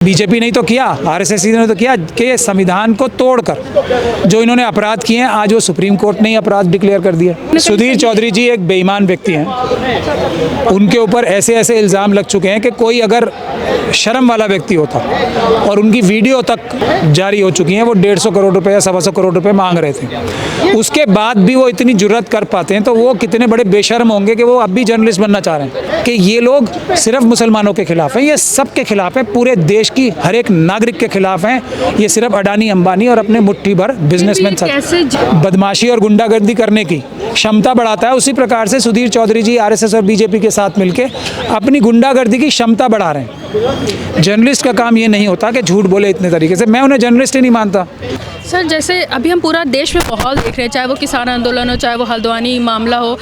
BJP ने तो किया, आरएसएस ने तो किया कि संविधान को तोड़कर जो इन्होंने अपराध किए हैं, आज वो सुप्रीम कोर्ट ने ही अपराध डिक्लेयर कर दिया। सुधीर चौधरी जी एक बेईमान व्यक्ति हैं। उनके ऊपर ऐसे ऐसे इल्ज़ाम लग चुके हैं कि कोई अगर शर्म वाला व्यक्ति होता, और उनकी वीडियो तक जारी हो चुकी हैं, वो 150 करोड़ रुपए या 125 करोड़ रुपए मांग रहे थे। उसके बाद भी वो इतनी जुर्रत कर पाते हैं, तो वो कितने बड़े बेशर्म होंगे कि वो अब भी जर्नलिस्ट बनना चाह रहे हैं। कि ये लोग सिर्फ मुसलमानों के खिलाफ हैं, ये सब के खिलाफ है, पूरे देश की हर एक नागरिक के खिलाफ हैं। ये सिर्फ अडानी अंबानी और अपने मुट्ठी भर बिजनेसमैन बदमाशी और गुंडागर्दी करने की क्षमता बढ़ाता है। उसी प्रकार से सुधीर चौधरी जी आरएसएस और बीजेपी के साथ मिलके अपनी गुंडागर्दी की क्षमता बढ़ा रहे हैं। जर्नलिस्ट का काम ये नहीं होता कि झूठ बोले इतने तरीके से। मैं उन्हें जर्नलिस्ट ही नहीं मानता। सर, जैसे अभी हम पूरा देश में माहौल देख रहे हैं, चाहे वो किसान आंदोलन हो, चाहे वो हल्द्वानी मामला हो,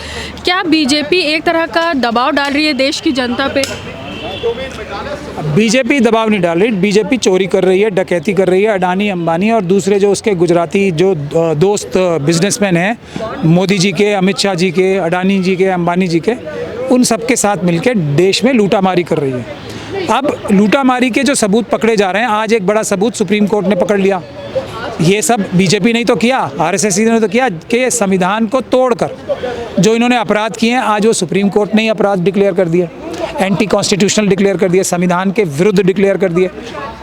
क्या बीजेपी एक तरह का दबाव डाल रही है देश की जनता पे? बीजेपी दबाव नहीं डाल रही, बीजेपी चोरी कर रही है, डकैती कर रही है। अडानी अंबानी और दूसरे जो उसके गुजराती जो दोस्त बिजनेसमैन हैं, मोदी जी के, अमित शाह जी के, अडानी जी के, अंबानी जी के, उन सब के साथ मिलकर देश में लूटामारी कर रही है। अब लूटामारी के जो सबूत पकड़े जा रहे हैं, आज एक बड़ा सबूत सुप्रीम कोर्ट ने पकड़ लिया। ये सब बीजेपी ने तो किया, आरएसएस ने तो किया कि संविधान को तोड़कर जो इन्होंने अपराध किए हैं, आज वो सुप्रीम कोर्ट ने ही अपराध डिक्लेयर कर दिया, एंटी कॉन्स्टिट्यूशनल डिक्लेयर कर दिया, संविधान के विरुद्ध डिक्लेयर कर दिए।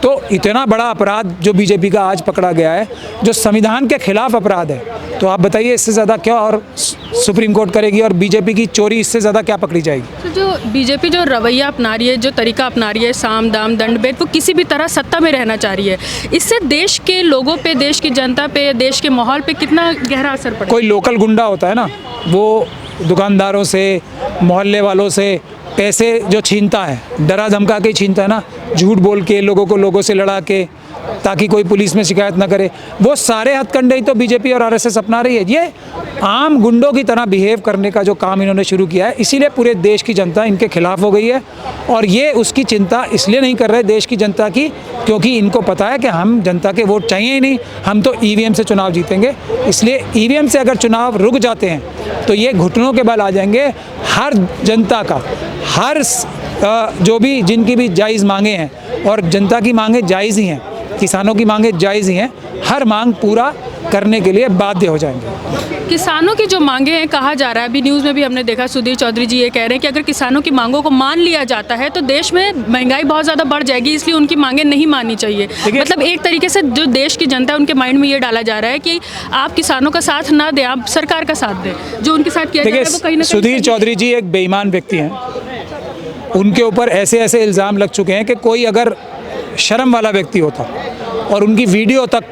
तो इतना बड़ा अपराध जो बीजेपी का आज पकड़ा गया है, जो संविधान के खिलाफ अपराध है, तो आप बताइए इससे ज़्यादा क्या और सुप्रीम कोर्ट करेगी, और बीजेपी की चोरी इससे ज़्यादा क्या पकड़ी जाएगी? तो जो बीजेपी जो रवैया अपना रही है, जो तरीका अपना रही है, साम दाम दंड भेद, वो किसी भी तरह सत्ता में रहना चाह रही है, इससे देश के लोगों पे, देश की जनता पे, देश के माहौल पे कितना गहरा असर पड़ेगा? कोई लोकल गुंडा होता है ना, वो दुकानदारों से, मोहल्ले वालों से पैसे जो छीनता है, डरा धमका के छीनता है ना, झूठ बोल के लोगों से लड़ा के, ताकि कोई पुलिस में शिकायत ना करे, वो सारे हथकंडे ही तो बीजेपी और आरएसएस अपना रही है। ये आम गुंडों की तरह बिहेव करने का जो काम इन्होंने शुरू किया है, इसीलिए पूरे देश की जनता इनके खिलाफ हो गई है। और ये उसकी चिंता इसलिए नहीं कर रहे देश की जनता की, क्योंकि इनको पता है कि हम जनता के वोट चाहिए ही नहीं, हम तो ईवीएम से चुनाव जीतेंगे। इसलिए ईवीएम से अगर चुनाव रुक जाते हैं तो ये घुटनों के बल आ जाएंगे। हर जनता का, हर जो भी जिनकी भी जायज़ मांगे हैं, और जनता की मांगे जायज़ ही हैं, किसानों की मांगे जायज़ ही हैं, हर मांग पूरा करने के लिए बाध्य हो जाएंगे। किसानों की जो मांगे हैं, कहा जा रहा है, अभी न्यूज़ में भी हमने देखा, सुधीर चौधरी जी ये कह रहे हैं कि अगर किसानों की मांगों को मान लिया जाता है तो देश में महंगाई बहुत ज़्यादा बढ़ जाएगी, इसलिए उनकी मांगे नहीं माननी चाहिए। मतलब एक तरीके से जो देश की जनता है, उनके माइंड में ये डाला जा रहा है कि आप किसानों का साथ ना दें, आप सरकार का साथ दें। जो उनके साथ किया जा रहा है वो कहीं ना कहीं सुधीर चौधरी जी एक बेईमान व्यक्ति हैं। उनके ऊपर ऐसे ऐसे इल्ज़ाम लग चुके हैं कि कोई अगर शर्म वाला व्यक्ति होता, और उनकी वीडियो तक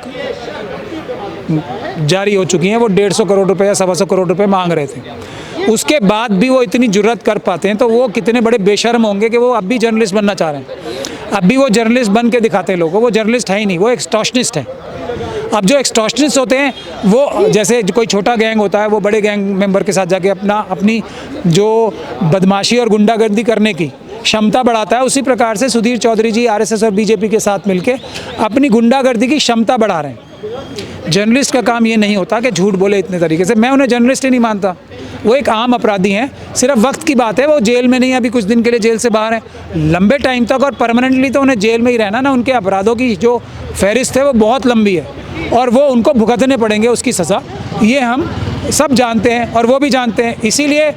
जारी हो चुकी हैं, वो 150 करोड़ रुपए या 125 करोड़ रुपए मांग रहे थे। उसके बाद भी वो इतनी जुर्रत कर पाते हैं, तो वो कितने बड़े बेशर्म होंगे कि वो अब भी जर्नलिस्ट बनना चाह रहे हैं। अब भी वो जर्नलिस्ट बन के दिखाते हैं लोगों को। वो जर्नलिस्ट है ही नहीं, वो एक्सटॉर्शनिस्ट है। अब जो एक्सटॉर्शनिस्ट होते हैं, वो जैसे कोई छोटा गैंग होता है, वो बड़े गैंग मेंबर के साथ जाके अपनी जो बदमाशी और गुंडागर्दी करने की क्षमता बढ़ाता है। उसी प्रकार से सुधीर चौधरी जी आरएसएस और बीजेपी के साथ मिलके अपनी गुंडागर्दी की क्षमता बढ़ा रहे हैं। जर्नलिस्ट का काम ये नहीं होता कि झूठ बोले इतने तरीके से। मैं उन्हें जर्नलिस्ट ही नहीं मानता। वो एक आम अपराधी हैं, सिर्फ वक्त की बात है। वो जेल में नहीं, अभी कुछ दिन के लिए जेल से बाहर हैं। लंबे टाइम तक और परमानेंटली तो उन्हें जेल में ही रहना ना। उनके अपराधों की जो फहरिस्त है वो बहुत लंबी है, और वो उनको भुगतने पड़ेंगे उसकी सज़ा। ये हम सब जानते हैं और वो भी जानते हैं। इसीलिए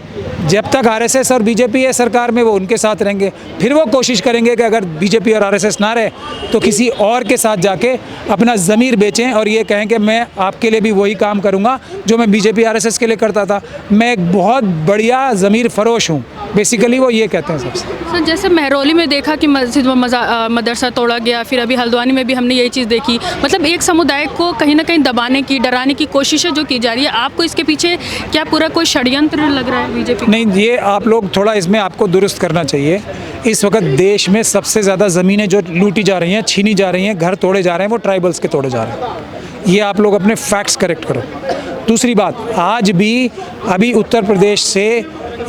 जब तक आरएसएस और बीजेपी है सरकार में, वो उनके साथ रहेंगे। फिर वो कोशिश करेंगे कि अगर बीजेपी और आरएसएस ना रहे तो किसी और के साथ जाके अपना ज़मीर बेचें और ये कहें कि मैं आपके लिए भी वही काम करूंगा जो मैं बीजेपी आरएसएस के लिए करता था। मैं एक बहुत बढ़िया ज़मीर फरोश हूँ, बेसिकली वो ये कहते हैं सबसे। सर, जैसे महरौली में देखा कि मस्जिद मदरसा तोड़ा गया, फिर अभी हल्द्वानी में भी हमने यही चीज़ देखी। मतलब एक समुदाय को कहीं ना कहीं दबाने की, डराने की कोशिशें जो की जा रही है, आपको इसके पीछे क्या पूरा कोई षड्यंत्र लग रहा है बीजेपी? नहीं, ये आप लोग थोड़ा इसमें आपको दुरुस्त करना चाहिए। इस वक्त देश में सबसे ज़्यादा ज़मीनें जो लूटी जा रही हैं, छीनी जा रही हैं, घर तोड़े जा रहे हैं, वो ट्राइबल्स के तोड़े जा रहे हैं। ये आप लोग अपने फैक्ट्स करेक्ट करो। दूसरी बात, आज भी अभी उत्तर प्रदेश से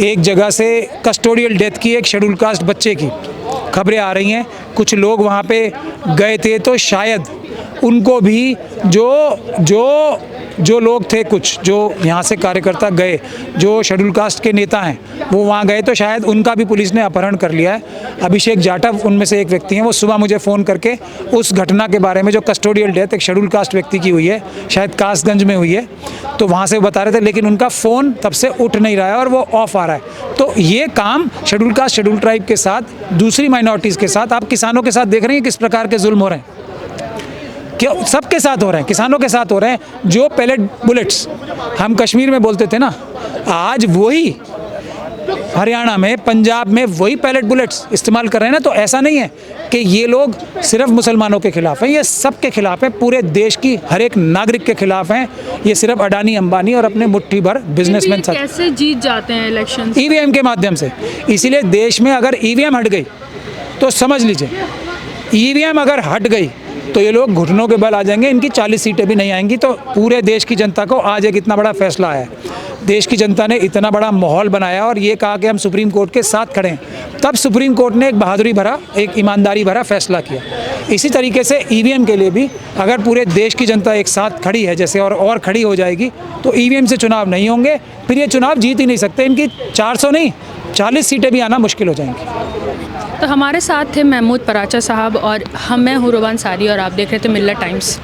एक जगह से कस्टोडियल डेथ की एक शेड्यूल कास्ट बच्चे की खबरें आ रही हैं। कुछ लोग वहाँ पे गए थे, तो शायद उनको भी जो जो लोग थे कुछ जो यहाँ से कार्यकर्ता गए, जो शेड्यूल कास्ट के नेता हैं वो वहाँ गए, तो शायद उनका भी पुलिस ने अपहरण कर लिया है। अभिषेक जाटव उनमें से एक व्यक्ति हैं, वो सुबह मुझे फ़ोन करके उस घटना के बारे में, जो कस्टोडियल डेथ एक शेड्यूल कास्ट व्यक्ति की हुई है, शायद कासगंज में हुई है, तो वहाँ से बता रहे थे, लेकिन उनका फ़ोन तब से उठ नहीं रहा है और वो ऑफ आ रहा है। तो ये काम शेड्यूल कास्ट, शेड्यूल ट्राइब के साथ, दूसरी माइनॉरिटीज़ के साथ, आप किसानों के साथ देख रहे हैं किस प्रकार के जुल्म हो रहे हैं, क्यों सबके साथ हो रहे हैं, किसानों के साथ हो रहे हैं। जो पैलेट बुलेट्स हम कश्मीर में बोलते थे ना, आज वही हरियाणा में, पंजाब में वही पैलेट बुलेट्स इस्तेमाल कर रहे हैं ना। तो ऐसा नहीं है कि ये लोग सिर्फ मुसलमानों के खिलाफ हैं, ये सब के खिलाफ हैं, पूरे देश की हर एक नागरिक के खिलाफ हैं। ये सिर्फ अडानी, अंबानी और अपने मुट्ठी भर बिजनेसमैन साथ कैसे जीत जाते हैं इलेक्शन? ईवीएम के माध्यम से। इसीलिए देश में अगर ईवीएम हट गई तो समझ लीजिए, ईवीएम अगर हट गई तो ये लोग घुटनों के बल आ जाएंगे, इनकी 40 सीटें भी नहीं आएंगी। तो पूरे देश की जनता को आज एक इतना बड़ा फैसला आया है, देश की जनता ने इतना बड़ा माहौल बनाया और ये कहा कि हम सुप्रीम कोर्ट के साथ खड़े हैं। तब सुप्रीम कोर्ट ने एक बहादुरी भरा, एक ईमानदारी भरा फैसला किया। इसी तरीके से ईवीएम के लिए भी अगर पूरे देश की जनता एक साथ खड़ी है जैसे, और खड़ी हो जाएगी, तो ईवीएम से चुनाव नहीं होंगे, फिर ये चुनाव जीत ही नहीं सकते। इनकी 400 नहीं 40 सीटें भी आना मुश्किल हो जाएंगी। तो हमारे साथ थे महमूद पराचा साहब और मैं हूँ रोबान सारी और आप देख रहे थे मिल्लत टाइम्स।